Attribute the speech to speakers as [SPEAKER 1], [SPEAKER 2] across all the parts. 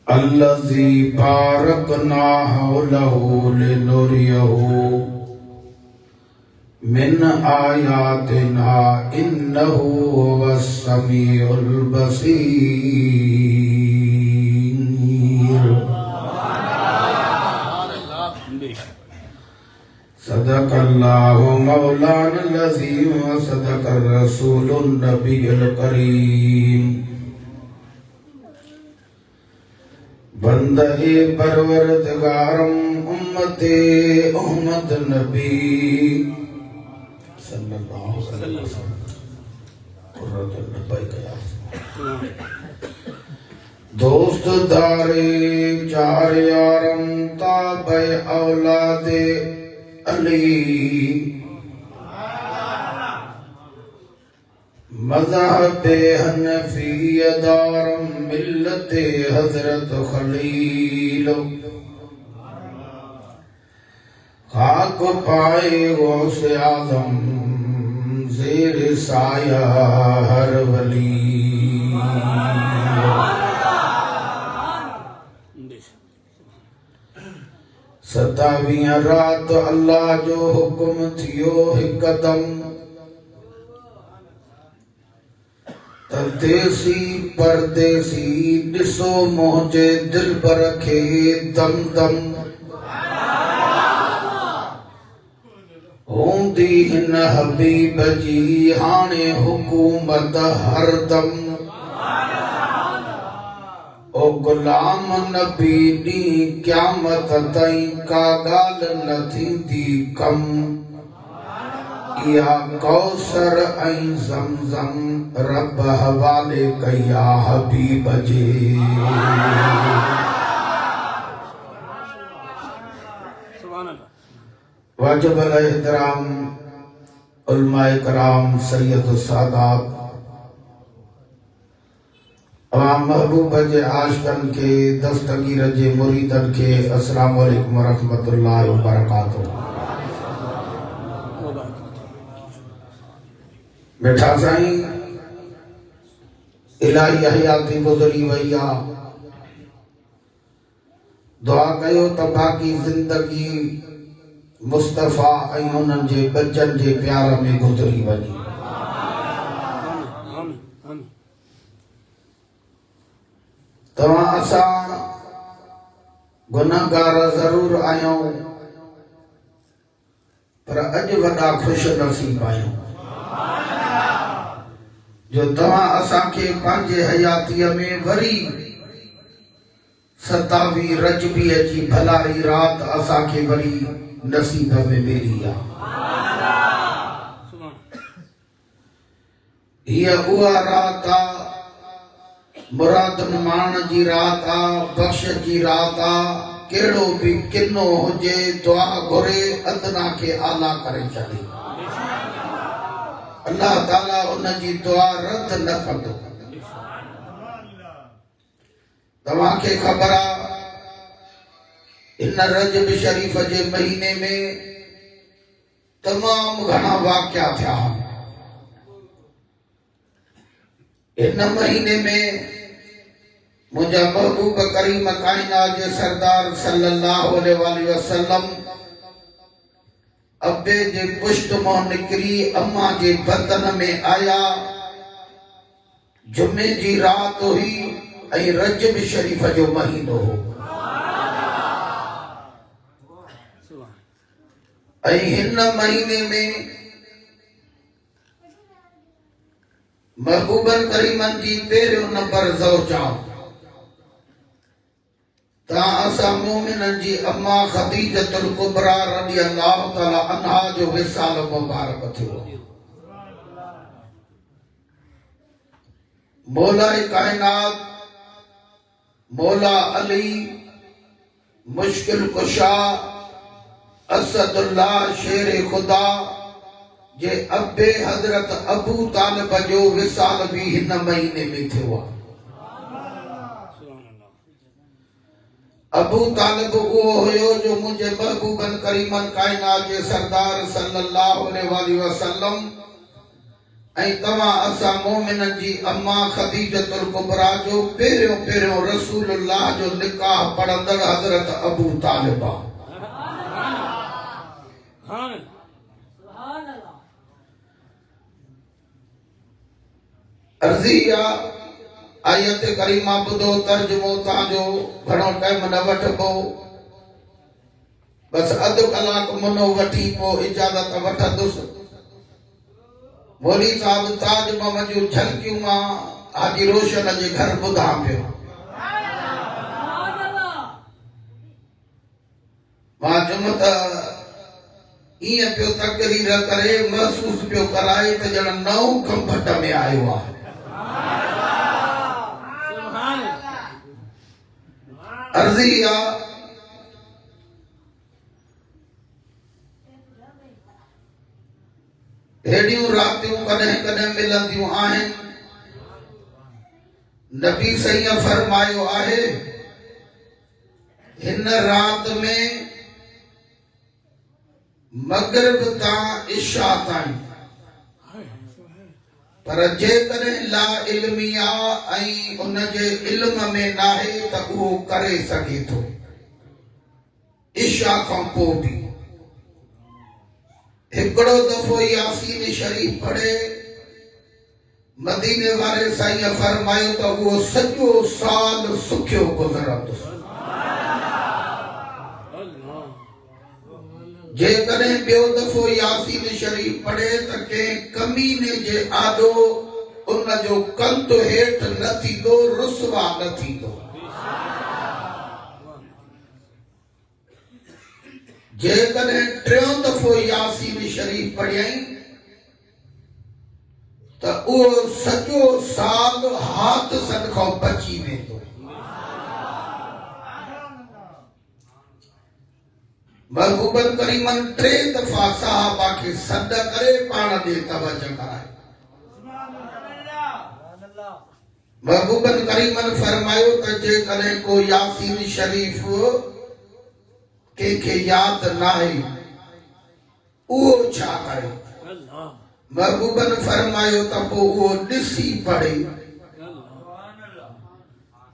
[SPEAKER 1] अल्लज़ी बारकना हौलहु लिनुरियहु मिन आयातिना इन्नहु हुवस्समीउल बसीर। सदक़ल्लाहु मौलाना अज़ीम व सदक़र रसूलुन नबियुल करीम। बंदे परवरदिगारम उम्मते अहमद नबी सल्लल्लाहु अलैहि वसल्लम। दोस्त दारे चार यारम ताबे औलादे अली मज़हबे हनफिया दारम मिल्लते हज़रत खलील। खाक पाए गौसे आज़म ज़ेर साया हर वली। सतावीह रात अल्लाह जो हुक्म थियो हिकदम। देसी परदेसी दिसो मोजे दिल पर रखे दम दम। होंदी हिन हबीब जी हाने हुकूमत हरदम। ओ गुलाम नबी दी क़यामत ताईं का गाल न थींदी कम। या कौसर ऐं ज़मज़म रब हवाले कया हबीब जे। वाजिब एहतराम उलमाए कराम सैयद सादात अवाम महबूब जे आशिकन के दस्तगीर जे मुरीदन के अस्सलाम वालेकुम व रहमतुल्लाहि व बरकातुहू। बेठा साईं इलाही हयाती गुज़री वई आ। दुआ कयो त बाक़ी ज़िंदगी मुस्तफ़ा ऐं उन्हनि जे बचन जे प्यार में गुज़री वञे। तव्हां असां गुनाहगार ज़रूर आहियूं, पर अॼु वॾा ख़ुश नसीब आहियूं जो तव्हां असांखे पंहिंजे हयातीअ में वरी 27 रजबीअ जी भलाई रात असांखे वरी नसीब में मिली आहे। हीअ उहा रात आहे, मुरादन मान जी रात आहे, बख़्श जी रात आहे। कहिड़ो बि किनो हुजे दुआ घुरे अदना खे आला करे छॾे। अल्लाह ताला उन जी दुआ रद्द न कंदो। तव्हांखे ख़बर आहे इन रजब शरीफ़ जे महीने में तमाम घणा वाक़िया थिया। इन महीने में मुंहिंजा महबूब करीम कायनात जे सरदार सल्लल्लाहु अलैहि वसल्लम अब्बे जे पुष्ट मों निकरी अम्मा जे बदन में आया। जुमे जी रात हुई ऐं रजब शरीफ़ जो महीनो हो। ऐं हिन महीने में महबूबन करीमन जी पहिरियों नंबर ज़ौजा तां असां मोमिनन जी अम्मा खदीजतुल कुबरा रज़ियल्लाहु तआला अन्हा जो विसाल मुबारक थियो। मौलाए कायनात मौला अली मुश्किल कुशा असदुल्लाह शेर खुदा जे अब्बे हजरत अबू तालिब जो विसाल भी हिन महीने में थियो आहे। अबू तालिब वो हुयो जो मुझे महबूबन करीमन कायनात के सरदार सल्लल्लाहु अलैहि वसल्लम ऐं तव्हां असां मोमिननि जी अम्मा खदीजतुल कुबरा जो पहिरियों रसूलुल्लाह जो निकाह पढ़ंदड़ हज़रत अबू तालिब आहे। अर्ज़ी आहे आयत करीमा ॿुधो तर्जुमो तव्हांजो घणो टाइम न वठिबो बस अधु कलाक मुनो वठी पोइ इजाज़त वठंदुसि। मौली साहब ताज मोहम्मद जूं झलकियूं मां हाजी रोशन जे घर ॿुधां पियो। मां जुमत ईअं पियो तकरीर करे महसूस पियो कराए त ॼण नओं कंफट में आयो आहे। अर्ज़ी आहे हेड़ियूं रातियूं कॾहिं कॾहिं मिलंदियूं आहिनि। नबी सईं फरमायो आहे हिन रात में मगरिब तां इशा ताईं पर जेकॾहिं ला इल्मी आहे ऐं उनजे इल्म में नाहे त उहो करे सघे थो इशा खां पोइ बि। हिकिड़ो दफ़ो यासीन शरीफ़ पढ़े मदीने वारे साईं फरमायो त उहो सॼो साल सुखियो गुज़रंदो। जेकॾहिं ॿियो दफ़ो यासीन शरीफ़ पढ़े त कंहिं कमीने जे आॾो उन जो कंत हेठि न थींदो रुसवा न थींदो। जेकॾहिं टियों दफ़ो यासीन शरीफ़ पढ़ियई त उहो सॼो साल हादसनि खां बची वेंदो। महबूबन करीमन 3 दफ़ा सहाबा खे सॾ करे पाण ॾे तवजह कराए। महबूबन करीमन फरमायो त जेकॾहिं को यासीन शरीफ़ कंहिंखे यादि नाहे उहो छा करे? महबूबन फरमायो त पोइ उहो ॾिसी पढ़े।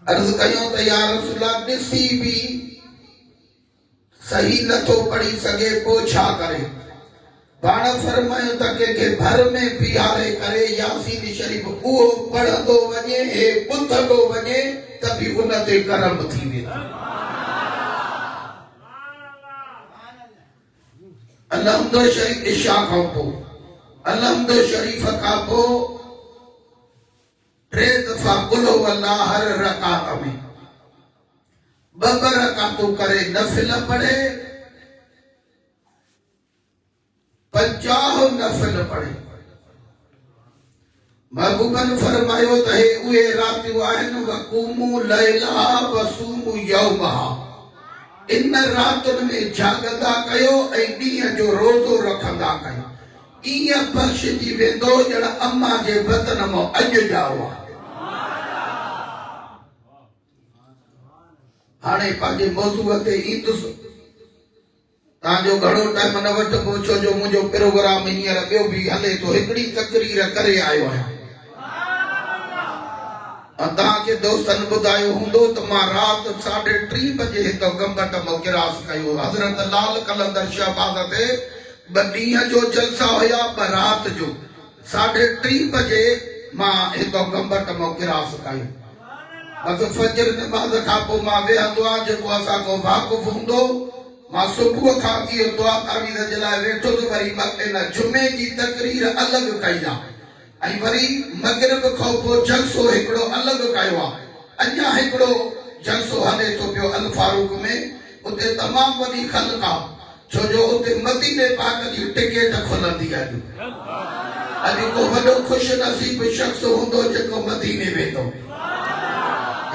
[SPEAKER 1] अर्ज़ कयूं त या रसूल अल्लाह ॾिसी बि सही नथो पढ़ी सघे पोइ छा करे? पाण फरमायो त कंहिंखे भर में बीहारे करे यासीन शरीफ़ उहो पढ़ंदो वञे हे ॿुधंदो वञे त बि उन ते करम थी वेंदो। अलहम्दु शरीफ़ इशा खां पोइ अलहम्दु शरीफ़ खां पोइ 3 दफ़ा कुल अल्लाह हर रकात में 2 रकातूं करे नफ़िल पढ़े 50 नफ़िल पढ़े। महबूबन फरमायो त हे उहे रातियूं आहिनि वक़ूमू लैला वसूमू यौमहा इन रातुनि में जागंदा कयो ऐं ॾींहं जो रोज़ो रखंदा कयो। ईअं बख़्शिजी वेंदो ॼण अम्मा जे बदन मां अॼु ॼाओ आहे। हाणे पंहिंजे मौज़ूअ ते ईंदुसि। तव्हांजो घणो टाइम न वठिबो छो जो मुंहिंजो प्रोग्राम हींअर ॿियो बि हले थो। हिकिड़ी तकरीर करे आयो आहियां। तव्हांखे दोस्तनि ॿुधायो हूंदो त मां राति 3:30 बजे हितां गंबट मां गिरास कयो। हज़रत लाल कलंदर शहबाज़ ते 2 ॾींहं जो जलसा हुया 2 राति जो 3:30 बजे मां हितां गंबट मां गिरास कयो। बस फजर नमाज़ खां पोइ मां वेहंदो आहियां जेको असांजो वाक़ुफ़ हूंदो। मां सुबुह खां इहो दुआ तावीज़ जे लाइ वेठो त वरी इन जुमे जी तकरीर अलॻि कई आहे ऐं वरी मगरिब खां पोइ जलसो हिकिड़ो अलॻि कयो आहे। अञा हिकिड़ो जलसो हले थो पियो अल फारूक में। उते तमामु वॾी ख़ल्क़ आहे छो जो उते मदीने पाक जी टिकेट खुलंदी आहे। अॼु को वॾो ख़ुशि नसीब शख़्स हूंदो जेको मदीने वेंदो।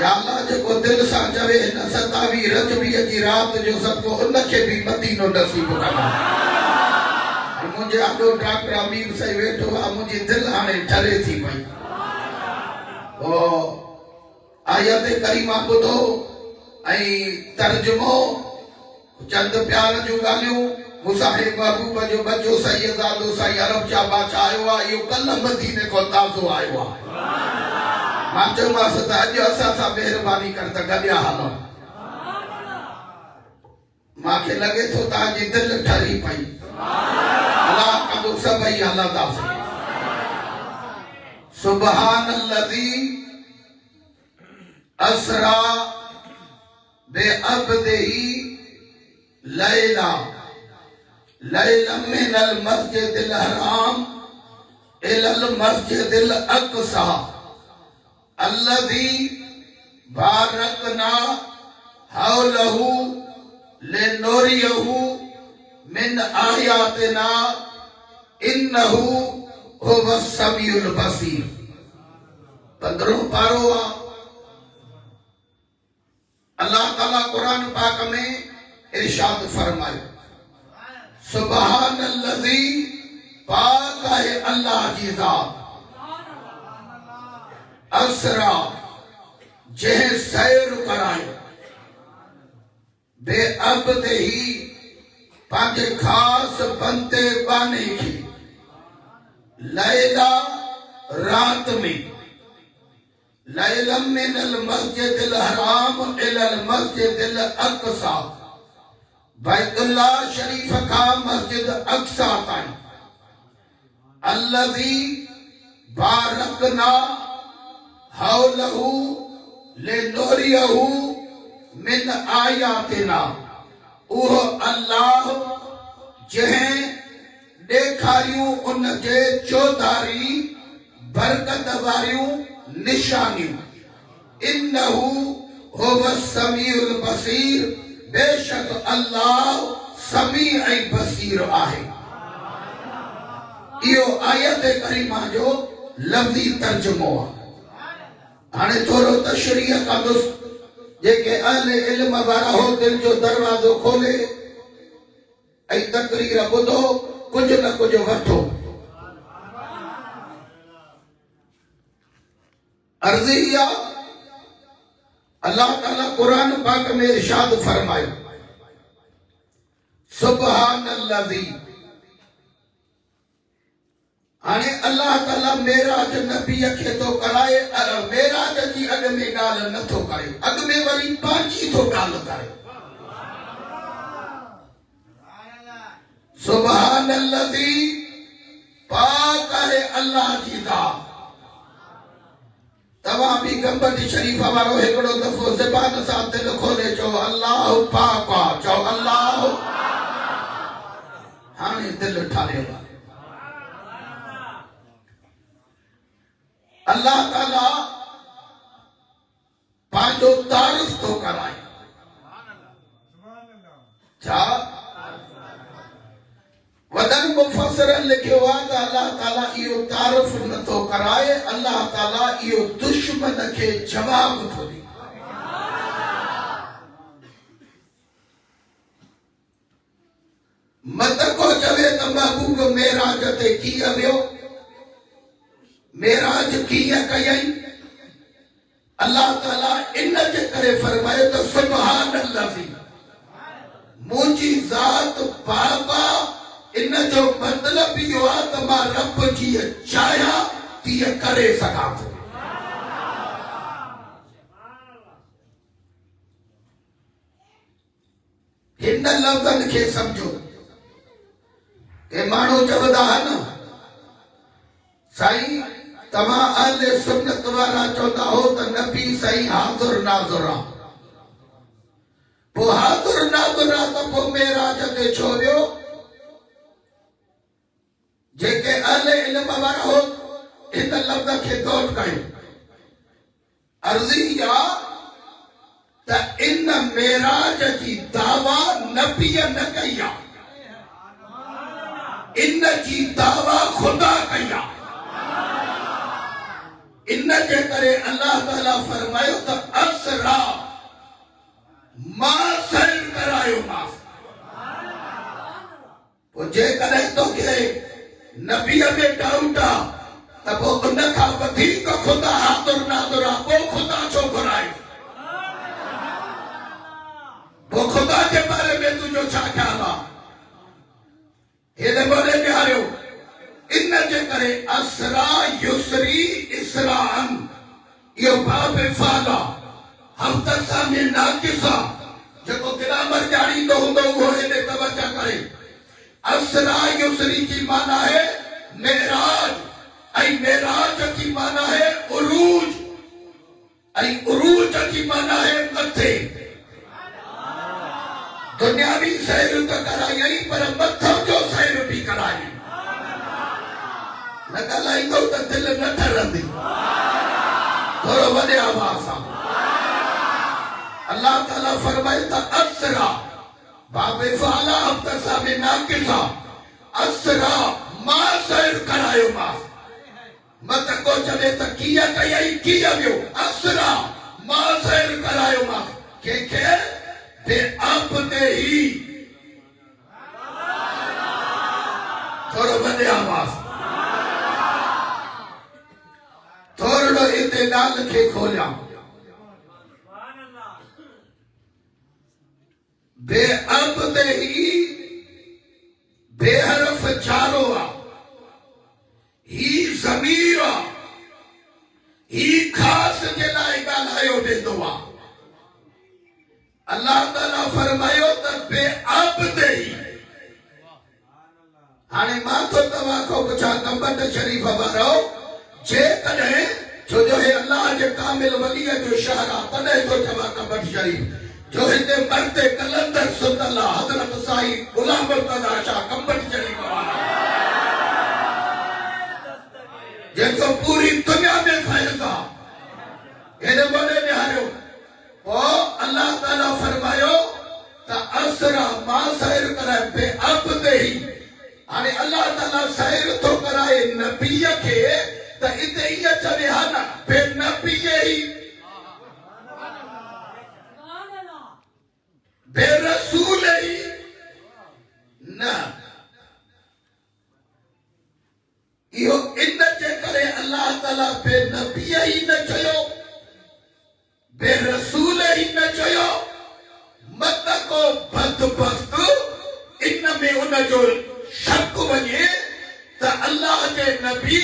[SPEAKER 1] या अल्लाह जेको दिल सां चवे हिन 27 रजबीअ जी राति जो सभु उनखे बि मदीनो नसीब कंदा। मुंहिंजे आॾो डॉक्टर अमीर साईं वेठो आहे। मुंहिंजी दिलि हाणे ठरे थी पई। आयत करीमा ॿुधो ऐं तर्जुमो चंद प्यार जूं ॻाल्हियूं मुसाहिब महबूब जो बच्चो सैयदादो साईं अरब शाह बादशाह आयो आहे इहो कल्ह मदीने को ताज़ो आयो आहे मां चयोमांसि त अॼु असां सां महिरबानी कर त गॾिया हलो मूंखे लॻे थो तव्हांजी दिलि ठरी पई अलाह कंदो सभई हलंदासीं सुबहानल्लज़ी असरा बेअब्दिही लैला लैला मिनल मस्जिदिल हराम इलल मस्जिदिल अक़सा अल्लज़ी बारकना हौलहू लिनुरियहू मिन आयातिना इन्नहू हुवस समीउल बसीर 15 पारो आहे अल्लाह ताला कुरान पाक में इरशाद फरमायो सुबहानल्लज़ी पाक है अल्लाह जी ज़ात असरा जह सैर करायो बेअब्दिही पांचे खास बंदे बाने की लैला रात में लैला मिनल मस्जिदिल हराम इलल मस्जिदिल अक़सा बैतुल्लाह शरीफ का मस्जिद अक़सा ताईं अल्लज़ी बारकना हौलहू लिनुरियहू मिन आयातिना उहो अल्लाह जंहिं ॾेखारियूं उन जे चौधारी बरकत वारियूं निशानियूं इन्नहू हुव समीउल बसीर बेशक अल्लाह समी ऐं बसीर आहे इहो आयत करीमा जो लफ़्ज़ी तर्जुमो आहे हाणे थोरो तशरीह कंदुसि जेके अहले इल्म वारा हो दिल जो दरवाज़ो खोले ऐं तकरीर ॿुधो कुझु न कुझु वठो अर्ज़ी इहा अल्लाह ताला कुरान पाक में इरशाद फरमायो सुबहानल्लज़ी हाणे अल्लाह ताला मेराज नबीअ खे थो कराए मेराज जी अॻ में ॻाल्हि नथो करे अॻ में वरी पंहिंजी थो ॻाल्हि करे सुबहानल्लज़ी पाक आहे अल्लाह जी ज़ात तव्हां बि गंबद शरीफ वारो हिकिड़ो दफ़ो ज़बान सां दिलि खोले चओ अल्लाह पाक आहे चओ अल्लाह हाणे दिलि ठारियो अल्लाह ताला पंहिंजो तारीफ़ थो कराए छा वॾनि मुफ़स्सिरनि लिखियो आहे त अल्लाह ताला इहो तारीफ़ नथो कराए अल्लाह ताला इहो दुश्मन खे जवाब थो ॾे मत को चवे त महबूब मेराज ते कीअं वियो मेराज कीअं कयई अल्लाह ताला इन जे करे फरमायो त सुबहानल्लज़ी मुंहिंजी ज़ात बाबा इन जो मतलब इहो आहे त मां रब जीअं चाहियां तीअं करे सघां थो हिन लफ़्ज़नि खे सम्झो के माण्हू चवंदा आहिनि साईं तव्हां अहले सुन्नत वारा चवंदा हो त नबी साईं हाज़ुर नाज़ुर आहे पोइ हाज़ुर नाज़ुर आहे त पोइ मेराज ते छो वियो जेके अहले इल्म वारा हो हिन लफ़्ज़ खे गौर कयो अर्ज़ी आहे त इन मेराज जी दावा नबीअ न कई आहे इन जी दावा खुदा कई आहे इन जे करे अल्लाह ताला फरमायो त असरा मां सैर करायो मां पोइ जेकॾहिं तोखे नबीअ में डाउट आहे त पोइ उन खां वधीक खुदा हाज़ुर नाज़ुर आहे पोइ खुदा छो घुरायो पोइ खुदा जे बारे में तुंहिंजो छा ख़्यालु आहे बाबे फाला हफ्ता सामी नाकिसा जको ग्रामर जानी तो हुंदो वो इने तवज्जो करे। असरा युसरी की माना है मेराज, आई मेराज की माना है उरूज, आई उरूज की माना है मथे। दुनियावी सैर तो कराई पर मथो जो सैर भी कराई न कलाई तो दिल न ठरंदी। थोरो वॾे आवाज़ सां अल्लाह ताला फरमाए त असरा बाबे फाला हफ्ता सामे नाकिसा असरा मां सैर करायो मां मत को चले त किया कई किया वियो असरा मां सैर करायो मां के बे अब दे ही। थोरो वॾे आवाज़ थोरो इत्तेदाल खे खोलिया। बे अब दे ही बेहरफ चारो ही ज़मीर ही खास जे लाइ ॻाल्हायो वेंदो आहे। अल्लाह ताला फरमायो त बे अब दे ही। हाणे मां तो तव्हां खां पुछां कम्बट शरीफ़ वारो जेकॾहिं छो जो हे अल्लाह जे कामिल वलीअ जो शहर आहे तॾहिं तो चवां कम्बट शरीफ़ जो हिते मरते कलंदर सुतल आहे हज़रत साईं गुलाम मुर्तज़ा शाह कम्बट शरीफ़ वारा जेको पूरी दुनिया में फैज़ आहे हेॾे वॾे निहारियो। पोइ अल्लाह ताला फरमायो त असरा मां सैर कराए बे अब दे ही। हाणे अल्लाह ताला सैर थो कराए नबीअ खे त इते इहा चवे हा न बे नबीअ ही बे रसूल ही न। इहो इन जे करे अल्लाह ताला बे नबीअ ही न चयो बे रसूल ही न चयो मत को बदबख्त इन में उन जो शक वञे त अल्लाह जे नबी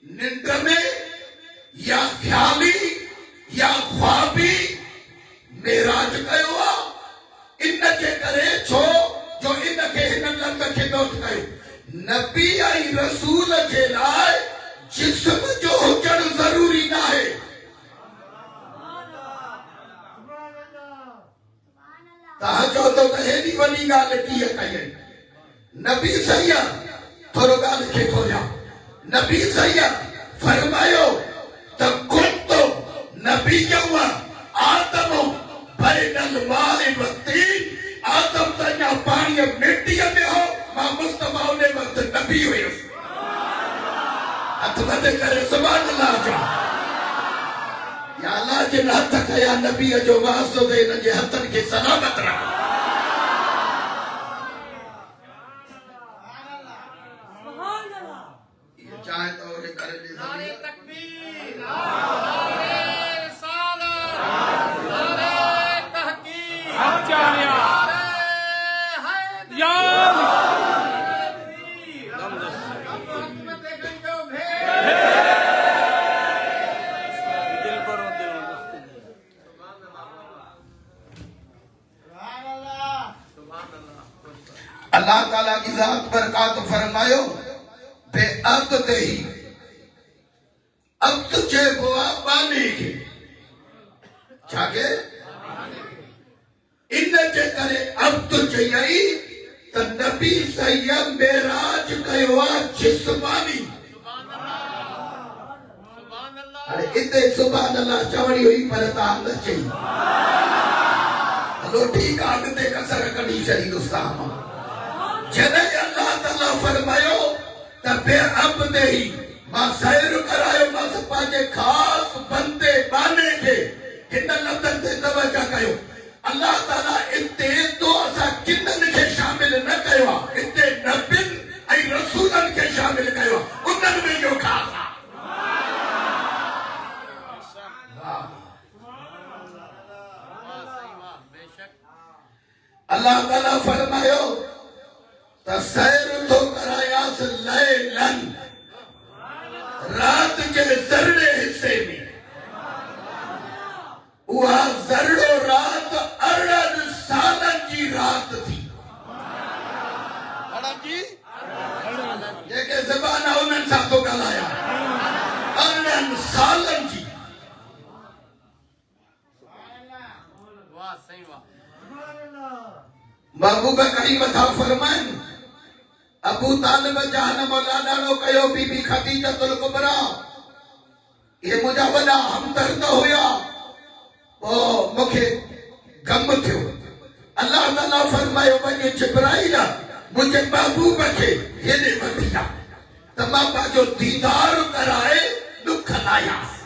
[SPEAKER 1] निंड में या ख्याली या ख्वाबी मेराज कयो आहे। इन जे करे छो जो इन खे हिन लंग खे नोट कयो नबी ऐं रसूल जे लाइ जिस्म जो हुजणु ज़रूरी न आहे। तव्हां चओ त हेॾी वॾी ॻाल्हि कीअं कई आहे। नबी सही आहे थोरो ॻाल्हि खे खोलिया। नबी सही आहे फरमायो त कुंतो नबी चवा आदम बैनल माए वक्ती आदम तञा पाणीअ मिटीअ में हो मां मुस्तफा उन वक्त नबी हुयुसि। हथ वधे करे सुभान अल्लाह जा या अल्लाह जिन हथ कया नबीअ जो वास्तो दे इन जे हथनि खे सलामत रख। चाहे तो उन्हें करे दे नारे तकबीर नारे रिसालत नारे तहकीक हम चाहया नारे या अल्लाह ताला की जात बरकात फरमायो बे अब दे ही अब तुझे बुआ पानी के छाके इन जे करे अब तुझे यही त नबी सैयद मेराज कयो जिस्मानी। अरे इते सुभान अल्लाह चवणी हुई पर तव्हां न चई। हलो ठीक आहे अॻिते कसर कढी छॾींदुसि तव्हां मां। जॾहिं अल्लाह ताला फरमायो त बे अब दे ही मां सैर करायो मां पंहिंजे ख़ास बंदे बाने खे हिन लफ़्ज़नि ते तवज्जो कयो। अल्लाह ताला इते तो असां किननि खे शामिल न कयो आहे इते नबियुनि ऐं रसूलनि खे शामिल कयो आहे उन्हनि में इहो ख़ासि आहे। अल्लाह ताला फरमायो त सैर तो करायास लैलन रात के ज़र्रे हिस्से में उहा ज़रो रात 18 सालन जी रात थी। जेके ज़बान उन्हनि सां थो ॻाल्हायां 18 सालन जी। महबूब करीम था फरमाइनि अबू तालिब जहन्नम लाॾाणो कयो बीबी खदीजतुल कुबरा। ये मुंहिंजा वॾा हमदर्द हुया। मूंखे गम थियो। अल्लाह ताला फरमायो वञ जिब्राइल मुंहिंजे महबूब खे हेॾे वठी आ त मां पंहिंजो दीदार कराए दुख लायासि।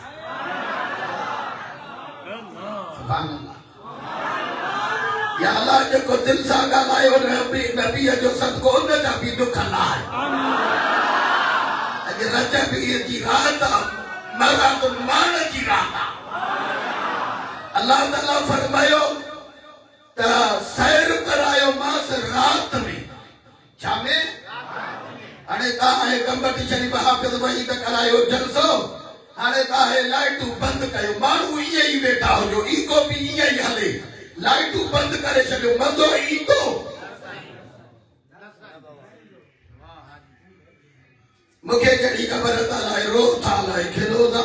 [SPEAKER 1] या अल्लाह जेको दिल सां ॻाल्हायो नबीअ जो सदको उन जा बि दुख लाहे। अॼु रजबीअ जी रात आहे, मरादुल मान जी रात आहे। अल्लाह ताला फरमायो त सैर करायो मांसि रात में। छा में? हाणे तव्हां कंपटीशन हाफ़िज़ वहीद करायो जलसो। हाणे तव्हां लाइटूं बंदि कयो। माण्हू ईअं ई वेठा हुजो, ईको बि ईअं ई हले। लाइटूं बंदि करे छॾियो, मज़ो ईंदो। मूंखे कहिड़ी ख़बर था लाइ रो था लाइ खिलो था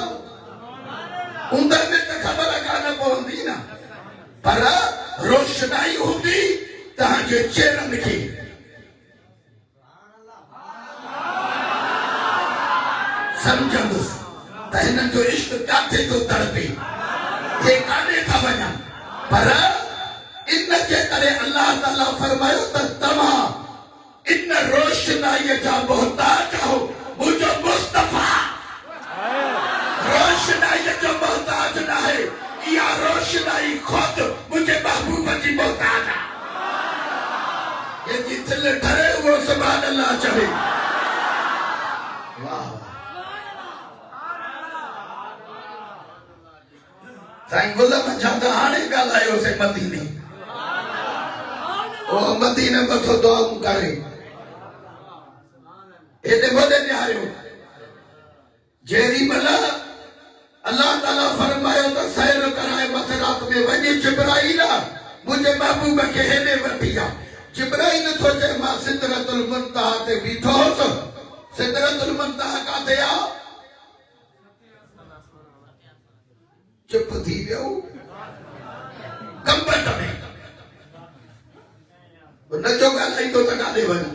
[SPEAKER 1] उंदर में त ख़बर कान पवंदी न, पर रोशनाई हूंदी तव्हांजे चेहरनि खे। सम्झंदुसि त हिननि जो इश्क किथे थो तड़पे, हे काॾे था वञनि। पर इन जे करे अल्लाह ताला फरमायो त तव्हां इन रोशनाईअ जा मोहताज हो। मुंहिंजो मुस्तफ़ा रोशनाईअ जो मोहताज न आहे। इहा रोशनाई ख़ुदि मुंहिंजे महबूब जी मोहताज आहे। जंहिंजी दिलि ठरे उहो सुभान अल्लाह चवे। वाह साईं गुलाम छा त हाणे ॻाल्हायोसीं मदीने। ओ मदीने मथो दुआऊं करे हेॾे होॾे निहारियो। जेॾी महिल अल्लाह ताला फरमायो त सैर कराए मथे रात में वञी जिब्राइल मुंहिंजे महबूब खे हेॾे वठी आ। जिब्राइल थो चए मां सिदरतुल मुंतहा ते बीठो हुउसि। सिदरतुल मुंतहा काथे आ? चुप थी वियो कंबट में। न जो ॻाल्हाईंदो त काॾे वञो।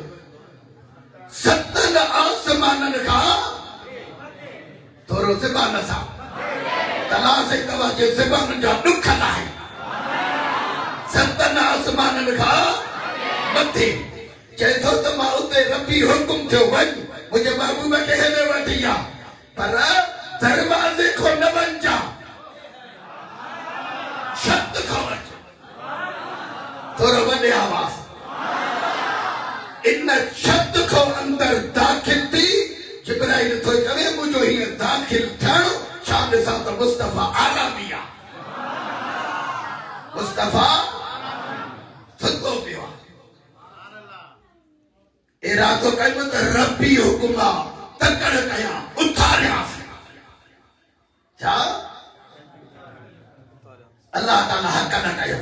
[SPEAKER 1] 7 आसमाननि खां थोरो ज़बान सां तलाश तव्हांजे ज़बान जा ॾुख लाहे। 7 आसमाननि खां मथे चए थो त मां उते रबी हुकुम थियो वञ मुंहिंजे महबूब खे हेॾे वठी आ, पर दरवाज़े खां न वञजा, छत खां वञ। थोरो वॾे आवाज़। इन छत खां अंदर दाख़िल थी जिब्राइल थो चवे मुंहिंजो हीअं दाख़िल थियणु छा ॾिसां त मुस्तफ़ा आरामी आहे। मुस्तफ़ा सुतो पियो आहे। इरादो कयो त रबी हुकुम आहे, तकड़ कयां उथारियासीं। छा अल्लाह ताला हक़ न कयो,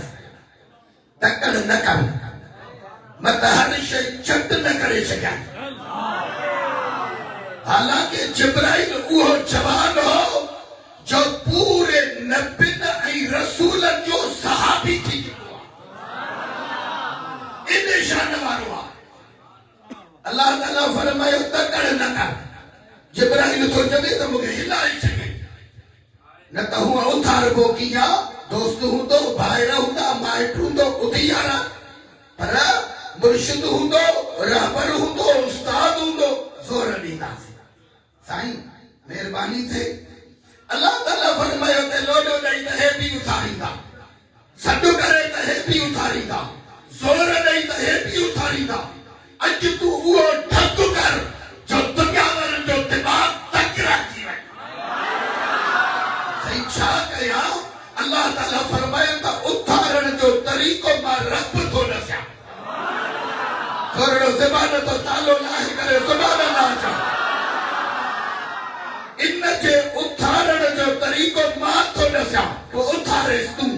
[SPEAKER 1] तकड़ न कर, मत हर शइ चट न करे सघिया। हालांकि जिब्राइल उहो जवान हो जो पूरे नबियुनि ऐं रसूलनि जो सहाबी थी चुको आहे। इन शान वारो आहे। अल्लाह ताला फरमायो तकड़ न कर। जिब्राइल थो चवे त मूंखे हिलाए छॾे, न त हूअ उथारबो कीअं? दोस्त हूंदो, भाइर हूंदा, माइट हूंदो, उथी यारा, पर मुर्शिद हूंदो, रहबर हूंदो, उस्ताद हूंदो, ज़ोर ॾींदासीं। साईं महिरबानी थिए। अल्लाह ताला फरमायो त लोॾो ॾेई त हे बि उथारींदा, सॾु करे त हे बि उथारींदा, ज़ोर ॾेई त हे बि उथारींदा। अॼु तूं उहो ढक कर जो दुनिया वारनि जो दिमाग़ तक रखी वञे। साईं छा कयां? अल्लाह ताला फरमायो त उथारण जो तरीक़ो मां रब थो ॾसां। थोरो ज़बान तो तालो लाहे करे सुभान अल्लाह चओ। इन जे उथारण जो तरीक़ो मां थो ॾसां। पोइ उथार हारिस तू